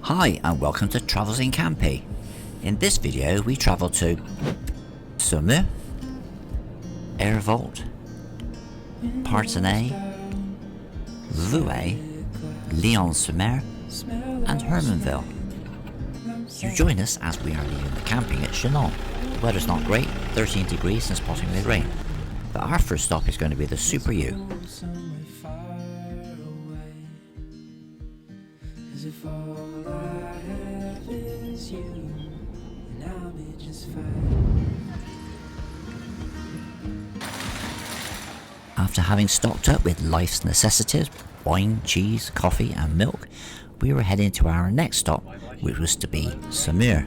Hi and welcome to Travels in Campy. In this video we travel to Saumur, Airvault, Parthenay, Vouille, Lion-sur-mer and Hermanville. You join us as we are leaving the camping at Chinon. The weather's not great, 13 degrees and spotting with rain. But our first stop is going to be the Super U. After having stocked up with life's necessities, wine, cheese, coffee and milk, we were heading to our next stop, which was to be Saumur.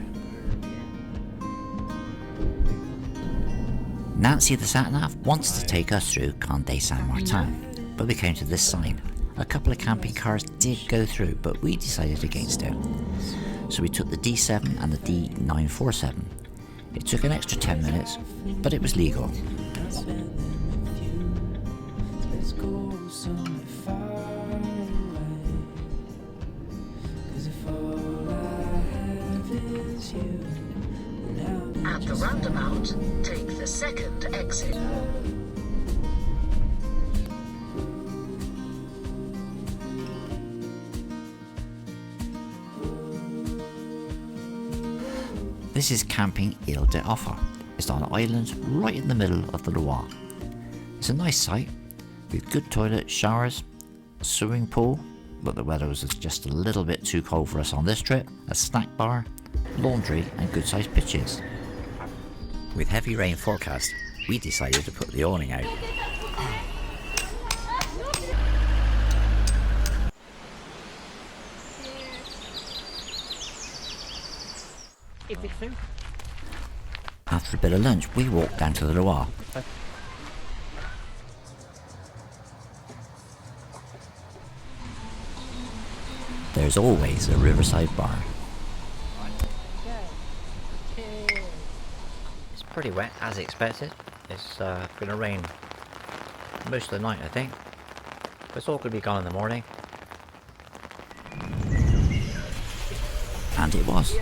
Nancy the sat-nav wanted to take us through Condé Saint-Martin, but we came to this sign. A couple of camping cars did go through, but we decided against it. So we took the D7 and the D947. It took an extra 10 minutes, but it was legal. At the roundabout, take the second exit. This is camping Ile de Offa. It's on an island right in the middle of the Loire. It's a nice site with good toilets, showers, a swimming pool, but the weather was just a little bit too cold for us on this trip, a snack bar, laundry and good sized pitches. With heavy rain forecast, we decided to put the awning out. After a bit of lunch, we walked down to the Loire. There's always a riverside bar. It's pretty wet as expected. It's going to rain most of the night, I think. But it's all going to be gone in the morning. And it was.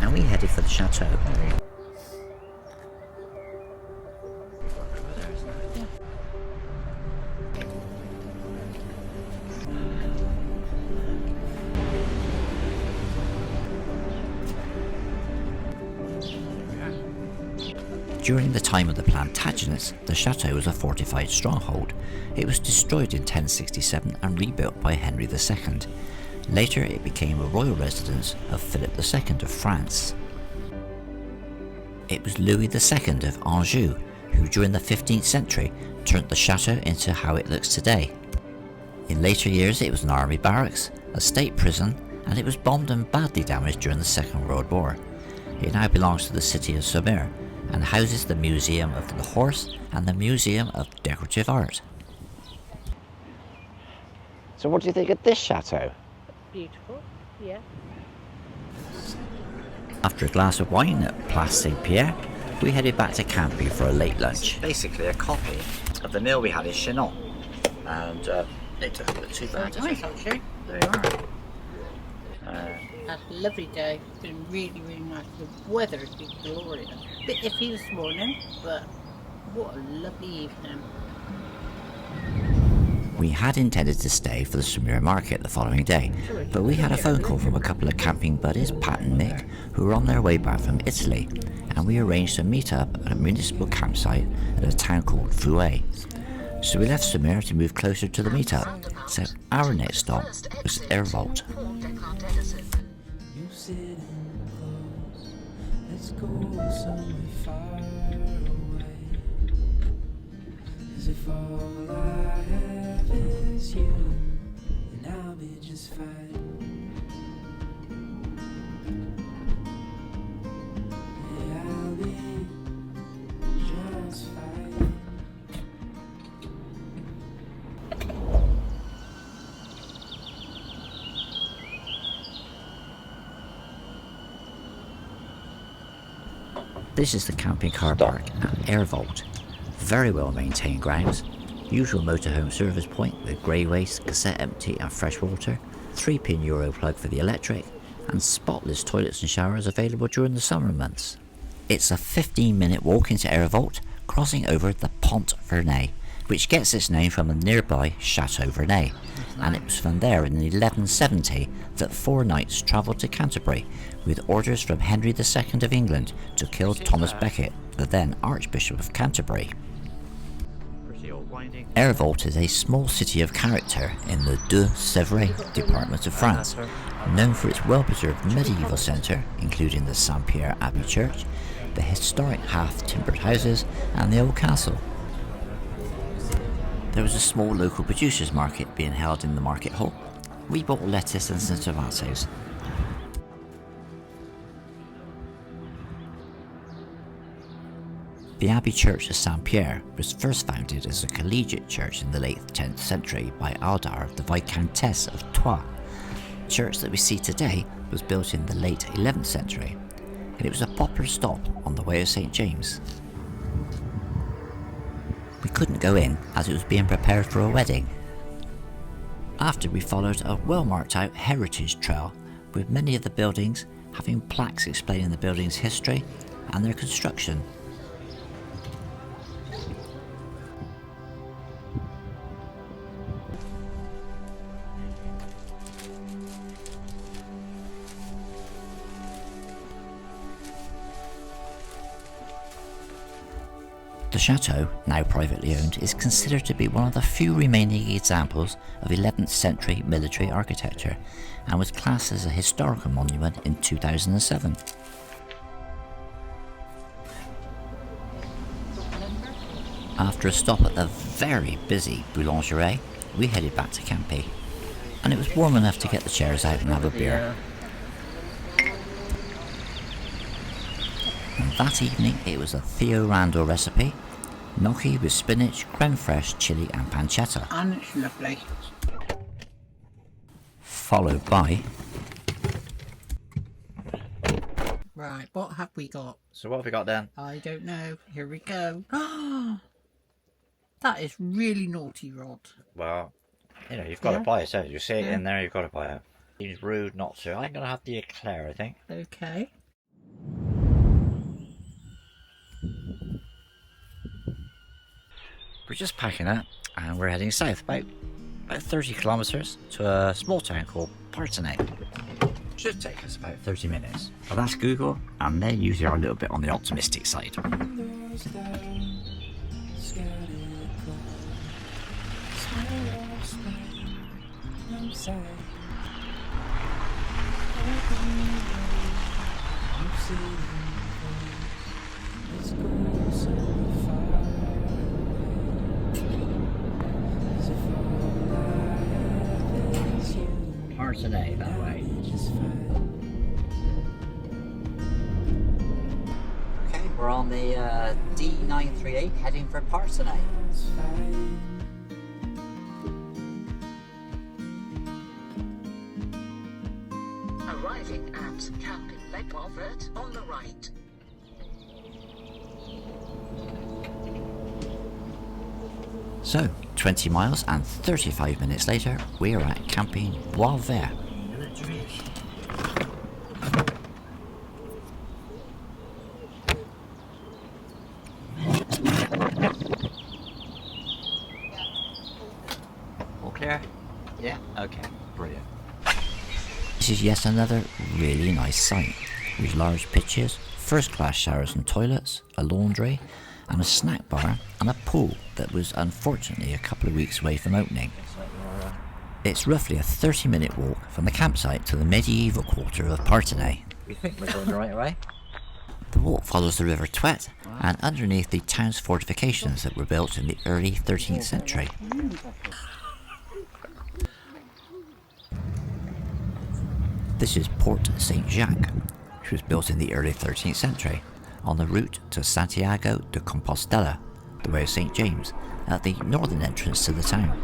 And we headed for the château. During the time of the Plantagenets, the château was a fortified stronghold. It was destroyed in 1067 and rebuilt by Henry II. Later it became a royal residence of Philip II of France. It was Louis II of Anjou who during the 15th century turned the château into how it looks today. In later years it was an army barracks, a state prison, and it was bombed and badly damaged during the Second World War. It now belongs to the city of Saumur and houses the Museum of the Horse and the Museum of Decorative Art. So what do you think of this château? Beautiful, yeah. After a glass of wine at Place Saint-Pierre, we headed back to Campy for a late lunch. Basically a copy of the meal we had in Chinon. And it doesn't look too bad, Nice, actually. There you are. Had a lovely day. It's been really, really nice. The weather has been glorious. A bit iffy this morning, but what a lovely evening. We had intended to stay for the Saumur market the following day, but we had a phone call from a couple of camping buddies, Pat and Nick, who were on their way back from Italy, and we arranged to meet up at a municipal campsite at a town called Vouillé. So we left Saumur to move closer to the meetup, so our next stop was Airvault. Let's go somewhere far away. As if all I have is you, and I'll be just fine. Yeah, I'll be just fine. This is the camping car park at Airvault. Very well maintained grounds. Usual motorhome service point with grey waste, cassette empty and fresh water, 3-pin Euro plug for the electric, and spotless toilets and showers available during the summer months. It's a 15-minute walk into Airvault, crossing over the Pont Vernay, which gets its name from a nearby Château Vernay, and it was from there in 1170 that 4 knights travelled to Canterbury with orders from Henry II of England to kill Thomas Becket, the then Archbishop of Canterbury. Airvault is a small city of character in the Deux-Sèvres department of France, known for its well-preserved medieval centre, including the Saint-Pierre Abbey Church, the historic half-timbered houses and the old castle. There was a small local producers' market being held in the market hall. We bought lettuce and some tomatoes. The Abbey Church of Saint-Pierre was first founded as a collegiate church in the late 10th century by Aldar, the Viscountess of Troyes. The church that we see today was built in the late 11th century, and it was a popular stop on the way of St. James. We couldn't go in as it was being prepared for a wedding. After we followed a well marked out heritage trail with many of the buildings having plaques explaining the building's history and their construction. The chateau, now privately owned, is considered to be one of the few remaining examples of 11th century military architecture and was classed as a historical monument in 2007. After a stop at the very busy Boulangerie, we headed back to Campy, and it was warm enough to get the chairs out and have a beer. And that evening it was a Theo Randall recipe, gnocchi with spinach, creme fraiche, chilli and pancetta. And it's lovely. Followed by... Right, what have we got? So what have we got then? I don't know. Here we go. That is really naughty, Rod. Well, you know, you've got to buy it, so you see it in there, you've got to buy it. Seems rude not to. I'm going to have the eclair, I think. Okay. We're just packing up and we're heading south, about 30 kilometres to a small town called Parthenay. Should take us about 30 minutes. Well, that's Google, and they usually are a little bit on the optimistic side. Parthenay, that way. Okay, we're on the D938 heading for Parthenay. Arriving at Camping Lequavert on the right. So, 20 miles and 35 minutes later, we are at Camping Vouillé. All clear? Yeah? Okay, brilliant. This is yet another really nice site, with large pitches, first-class showers and toilets, a laundry, and a snack bar and a pool that was unfortunately a couple of weeks away from opening. It's roughly a 30-minute walk from the campsite to the medieval quarter of Parthenay. We think we're going the right way. The walk follows the River Twet and underneath the town's fortifications that were built in the early 13th century. This is Port Saint-Jacques, which was built in the early 13th century, on the route to Santiago de Compostela, the way of St. James, at the northern entrance to the town.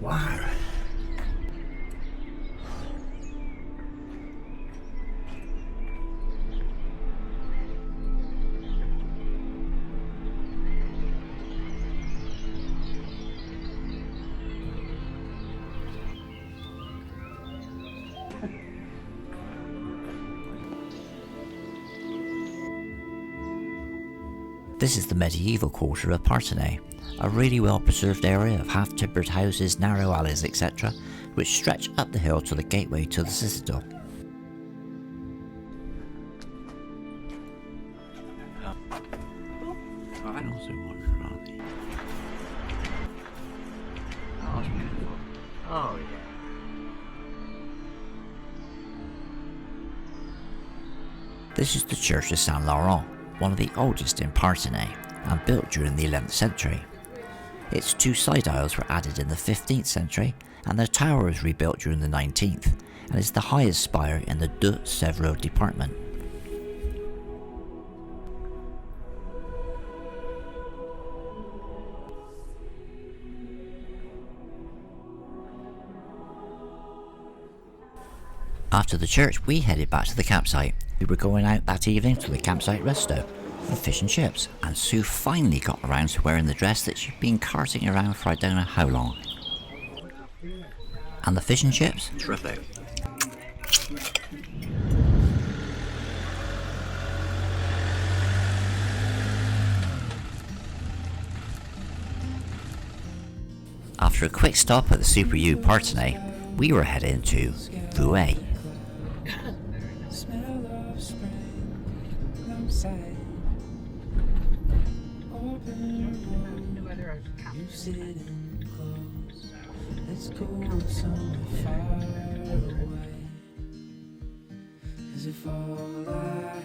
Wow. This is the medieval quarter of Parthenay, a really well preserved area of half-timbered houses, narrow alleys, etc., which stretch up the hill to the gateway to the citadel. I also wonder, aren't they? Oh, it's beautiful. Oh, yeah. This is the Church of Saint Laurent, one of the oldest in Parthenay, and built during the 11th century. Its two side aisles were added in the 15th century, and the tower was rebuilt during the 19th, and is the highest spire in the Deux-Sèvres department. After the church, we headed back to the campsite. We were going out that evening to the campsite resto for fish and chips, and Sue finally got around to wearing the dress that she'd been carting around for I don't know how long. And the fish and chips? Terrific. After a quick stop at the Super U Parthenay, we were heading to Vouillé. Smell of spring outside. Open door, you sitting close. Let's go somewhere far away. As if all I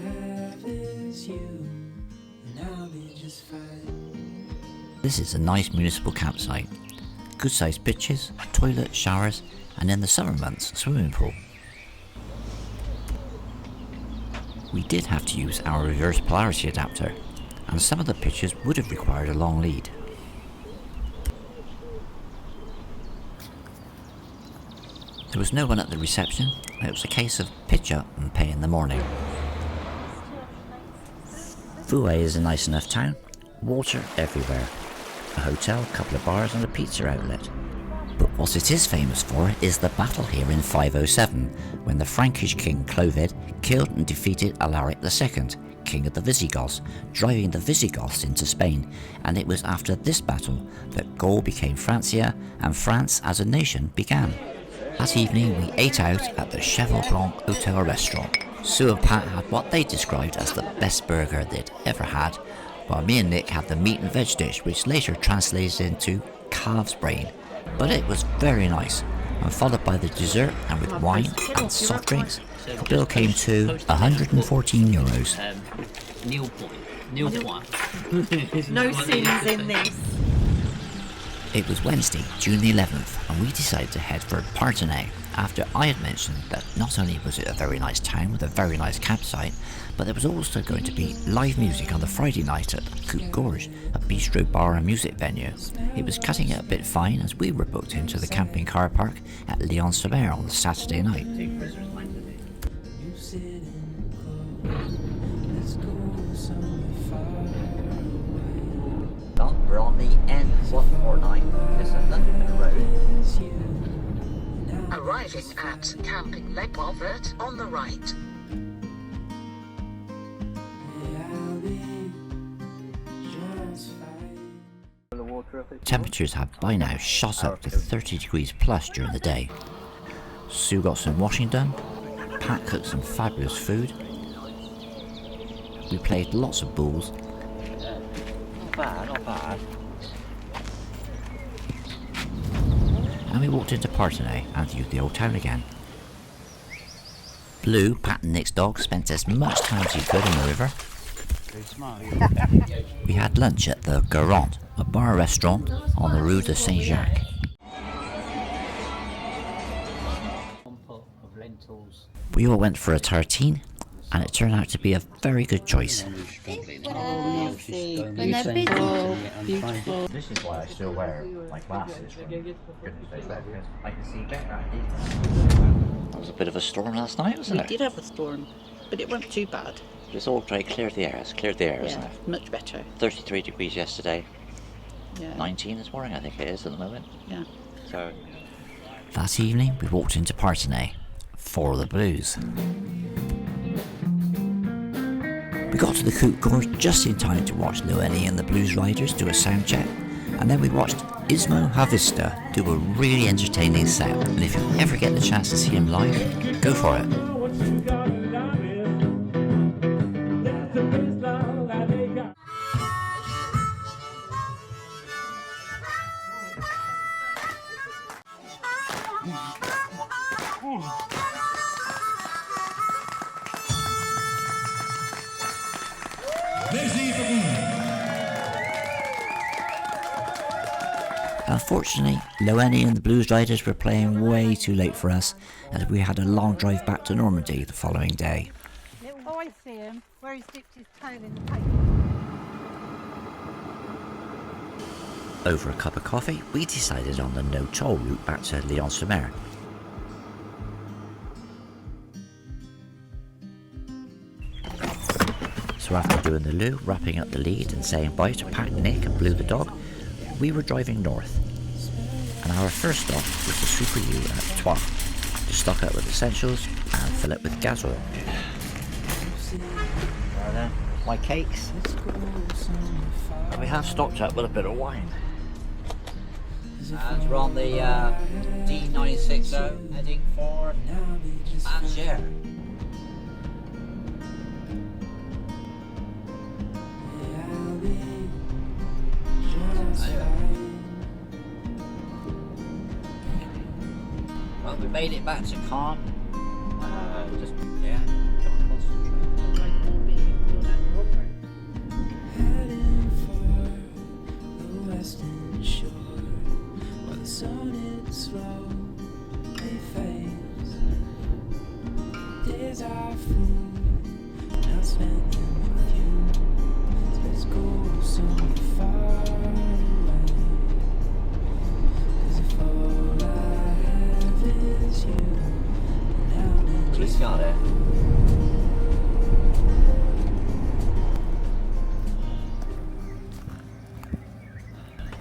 have is you, and I'll be just fine. This is a nice municipal campsite. Good sized pitches, toilet, showers, and in the summer months, a swimming pool. We did have to use our reverse polarity adapter, and some of the pitches would have required a long lead. There was no one at the reception, and it was a case of pitch up and pay in the morning. Vouillé is a nice enough town, water everywhere, a hotel, a couple of bars and a pizza outlet. But what it is famous for is the battle here in 507, when the Frankish king Clovis killed and defeated Alaric II, king of the Visigoths, driving the Visigoths into Spain, and it was after this battle that Gaul became Francia and France as a nation began. That evening we ate out at the Cheval Blanc Hotel restaurant. Sue and Pat had what they described as the best burger they'd ever had, while me and Nick had the meat and veg dish, which later translated into calf's brain. But it was very nice, and followed by the dessert, and with wine and soft drinks, the bill came to €114. Nil point. No sins in this. It was Wednesday, June the 11th, and we decided to head for Parthenay after I had mentioned that not only was it a very nice town with a very nice campsite, but there was also going to be live music on the Friday night at Coupe Gorge, a bistro bar and music venue. It was cutting it a bit fine as we were booked into the camping car park at Lion-sur-mer on the Saturday night. You sitting close. Let's go somewhere far away. We're on the N149. It's a London road. It's you, and I'll be Arriving just at fine. Camping Loire Valley on the right. I'll be just fine. Temperatures had by now shot up to 30 degrees plus during the day. Sue got some washing done, Pat cooked some fabulous food, we played lots of bowls, Not bad. and we walked into Parthenay and viewed the old town again. Blue, Pat and Nick's dog, spent as much time as he could in the river. Very smart. We had lunch at the Garant, a bar restaurant on the Rue de Saint-Jacques. Of lentils. We all went for a tartine, and it turned out to be a very good choice. When they're busy. This is why I still wear my glasses from goodness knows where, because I can see better. That was a bit of a storm last night, wasn't We it? did have a storm, but it wasn't too bad. It's all dry, cleared the air. It's cleared the air, isn't Yeah, it? much better. 33 degrees yesterday, Yeah. 19 this morning I think it is at the moment. Yeah. So that evening we walked into Parthenay for the blues. We got to the Coot Gorge just in time to watch Loenie and the Blues Riders do a sound check, and then we watched Ismo Havista do a really entertaining set, and if you ever get the chance to see him live, go for it. Unfortunately, Loenie and the Blues Riders were playing way too late for us, as we had a long drive back to Normandy the following day. Oh, I see him, where he's dipped his tail in the paper. Over a cup of coffee, we decided on the no-toll route back to Lion-sur-mer. So after doing the loo, wrapping up the lead and saying bye to Pat, Nick and Blue the dog, we were driving north. And our first stop was the Super U at Troyes, to stock up with essentials and fill it with gas oil. There then, my cakes. And we have stocked up with a bit of wine. And we're on the D960 heading for Angers. Well, we made it back to Caen. Just, yeah, don't concentrate. Heading for the western shore, where the sun is slowly fades. Days are full, now spending with you. Let's go so far away. 'Cause if all I have is you, now then He's got it.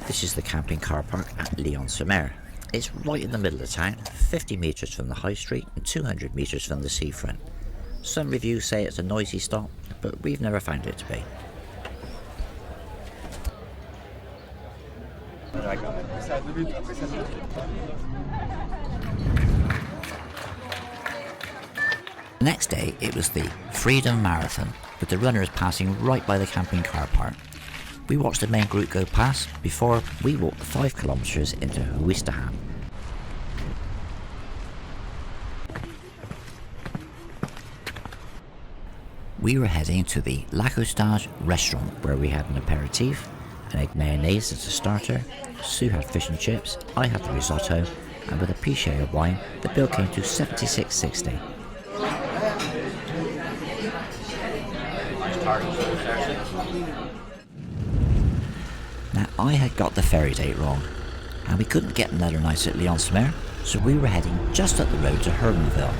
This is the camping car park at Lion-sur-Mer. It's right in the middle of town, 50 metres from the high street and 200 metres from the seafront. Some reviews say it's a noisy stop, but we've never found it to be. The next day it was the Freedom Marathon, with the runners passing right by the camping car park. We watched the main group go past before we walked 5 kilometres into Ouistreham. We were heading to the L'Accostage restaurant, where we had an aperitif, an egg mayonnaise as a starter, Sue had fish and chips, I had the risotto, and with a pichet of wine, the bill came to $76.60. Now, I had got the ferry date wrong, and we couldn't get another night at Lion-sur-Mer, so we were heading just up the road to Hermanville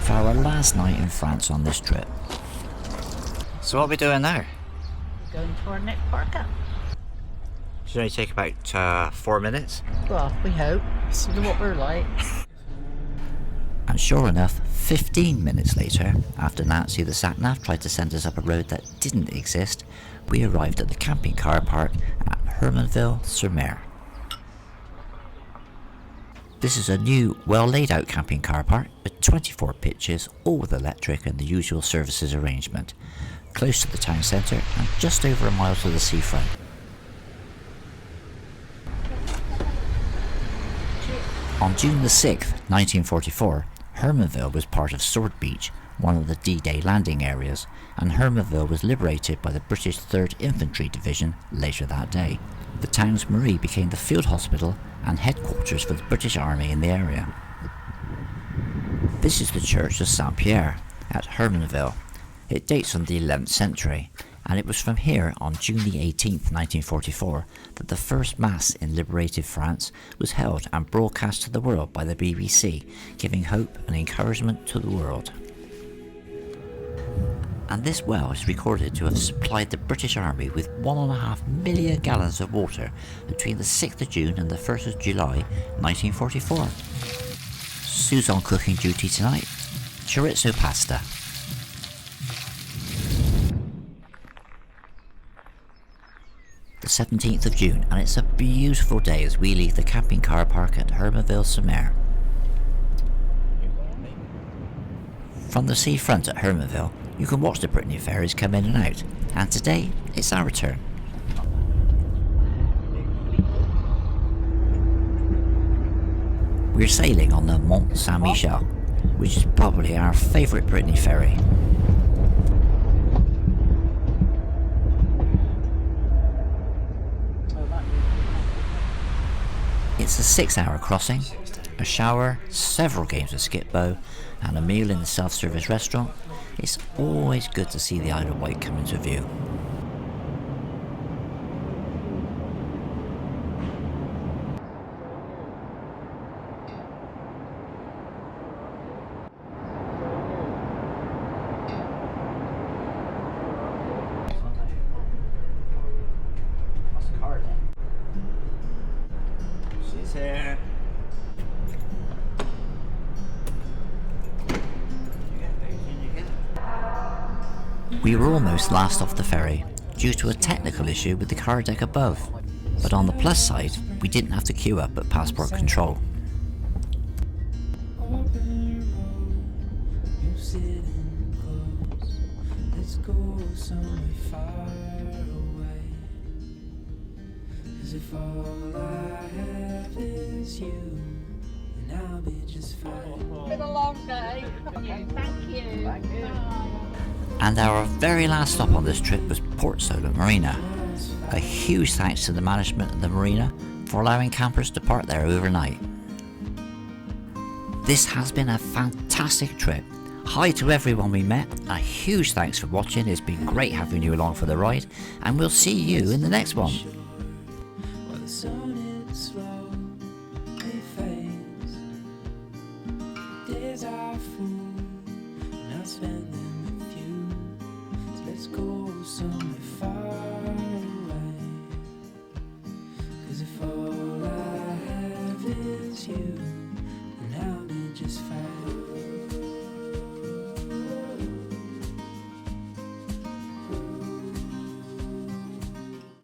for our last night in France on this trip. So what are we doing now? We're going to our next park up. Should only take about 4 minutes. Well, we hope. You know what we're like. And sure enough, 15 minutes later, after Nancy the sat-nav tried to send us up a road that didn't exist, we arrived at the camping car park at Hermanville-sur-Mer. This is a new, well laid out camping car park with 24 pitches, all with electric and the usual services arrangement, close to the town centre and just over a mile to the seafront. On June the 6th, 1944, Hermanville was part of Sword Beach, one of the D-Day landing areas, and Hermanville was liberated by the British 3rd Infantry Division later that day. The town's Marie became the field hospital and headquarters for the British Army in the area. This is the Church of Saint-Pierre at Hermanville, It dates from the 11th century, and it was from here on June the 18th, 1944, that the first Mass in liberated France was held and broadcast to the world by the BBC, giving hope and encouragement to the world. And this well is recorded to have supplied the British Army with 1.5 million gallons of water between the 6th of June and the 1st of July 1944. Sue's on cooking duty tonight. Chorizo pasta. The 17th of June, and it's a beautiful day as we leave the camping car park at Hermanville-sur-Mer. From the seafront at Hermanville, you can watch the Brittany ferries come in and out, and today it's our turn. We're sailing on the Mont Saint-Michel, which is probably our favourite Brittany ferry. It's a 6-hour crossing, a shower, several games of skip-bow, and a meal in the self-service restaurant. It's always good to see the Isle of Wight come into view. She's here. We were almost last off the ferry due to a technical issue with the car deck above, but on the plus side, we didn't have to queue up at passport control. Open road, you sitting close. Let's go somewhere far away. As if all I have is you, and I'll be just fine. It's been a long day. Thank you. And our very last stop on this trip was Port Solent Marina. A huge thanks to the management of the marina for allowing campers to park there overnight. This has been a fantastic trip. Hi to everyone we met, a huge thanks for watching. It's been great having you along for the ride, and we'll see you in the next one. While the sun is slowly fades, days are full, and I spend them with you. So let's go somewhere far away. 'Cause if all